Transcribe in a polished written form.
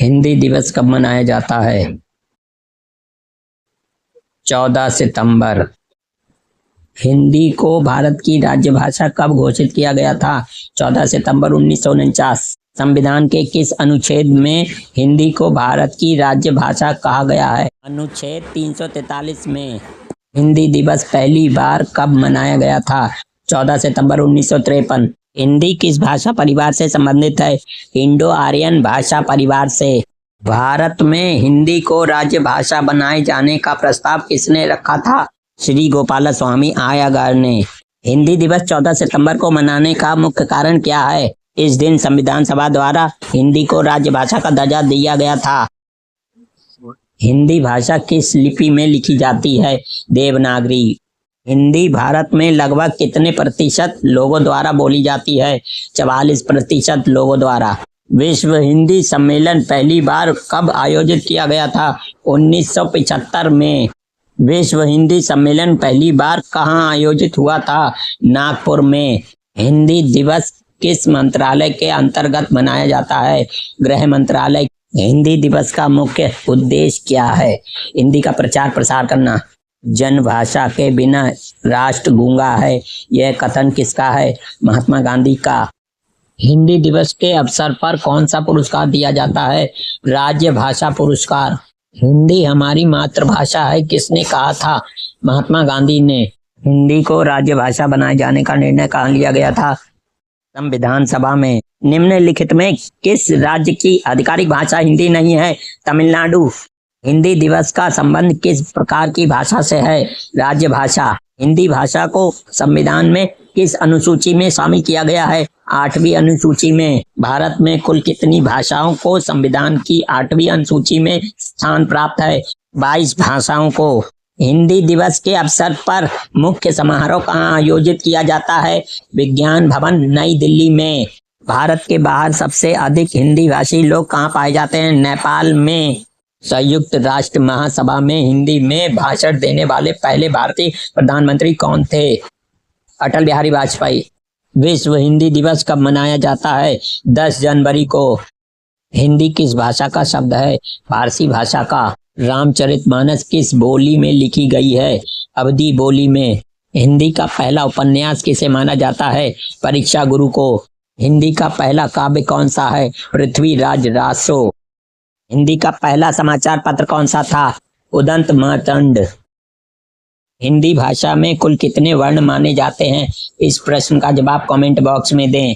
हिंदी दिवस कब मनाया जाता है? 14 सितंबर। हिंदी को भारत की राजभाषा कब घोषित किया गया था? 14 सितंबर 1949। संविधान के किस अनुच्छेद में हिंदी को भारत की राजभाषा कहा गया है? अनुच्छेद 343 में। हिंदी दिवस पहली बार कब मनाया गया था? 14 सितंबर 1953। हिंदी किस भाषा परिवार से संबंधित है? इंडो आर्यन भाषा परिवार से। भारत में हिंदी को राजभाषा बनाए जाने का प्रस्ताव किसने रखा था? श्री गोपालस्वामी अय्यर ने। हिंदी दिवस 14 सितंबर को मनाने का मुख्य कारण क्या है? इस दिन संविधान सभा द्वारा हिंदी को राजभाषा का दर्जा दिया गया था। हिंदी भाषा किस लिपि में लिखी जाती है? देवनागरी। हिंदी भारत में लगभग कितने प्रतिशत लोगों द्वारा बोली जाती है? 44% लोगों द्वारा। विश्व हिंदी सम्मेलन पहली बार कब आयोजित किया गया था? 1975 में। विश्व हिंदी सम्मेलन पहली बार कहाँ आयोजित हुआ था? नागपुर में। हिंदी दिवस किस मंत्रालय के अंतर्गत मनाया जाता है? गृह मंत्रालय। हिंदी दिवस का मुख्य उद्देश्य क्या है? हिंदी का प्रचार प्रसार करना। जनभाषा के बिना राष्ट्र गूंगा है, यह कथन किसका है? महात्मा गांधी का। हिंदी दिवस के अवसर पर कौन सा पुरस्कार दिया जाता है? राज्य भाषा पुरस्कार। हिंदी हमारी मातृभाषा है, किसने कहा था? महात्मा गांधी ने। हिंदी को राज्य भाषा बनाए जाने का निर्णय कहाँ लिया गया था? संविधान सभा में। निम्नलिखित में किस राज्य की आधिकारिक भाषा हिंदी नहीं है? तमिलनाडु। हिंदी दिवस का संबंध किस प्रकार की भाषा से है? राज्य भाषा। हिंदी भाषा को संविधान में किस अनुसूची में शामिल किया गया है? 8वीं अनुसूची में। भारत में कुल कितनी भाषाओं को संविधान की 8वीं अनुसूची में स्थान प्राप्त है? 22 भाषाओं को। हिंदी दिवस के अवसर पर मुख्य समारोह कहाँ आयोजित किया जाता है? विज्ञान भवन, नई दिल्ली में। भारत के बाहर सबसे अधिक हिंदी भाषी लोग कहाँ पाए जाते हैं? नेपाल में। संयुक्त राष्ट्र महासभा में हिंदी में भाषण देने वाले पहले भारतीय प्रधानमंत्री कौन थे? अटल बिहारी वाजपेयी। विश्व हिंदी दिवस कब मनाया जाता है? 10 जनवरी को। हिंदी किस भाषा का शब्द है? फारसी भाषा का। रामचरितमानस किस बोली में लिखी गई है? अवधी बोली में। हिंदी का पहला उपन्यास किसे माना जाता है? परीक्षा गुरु को। हिंदी का पहला काव्य कौन सा है? पृथ्वीराज रासो। हिंदी का पहला समाचार पत्र कौन सा था? उदंत मार्तंड। हिंदी भाषा में कुल कितने वर्ण माने जाते हैं? इस प्रश्न का जवाब कमेंट बॉक्स में दें।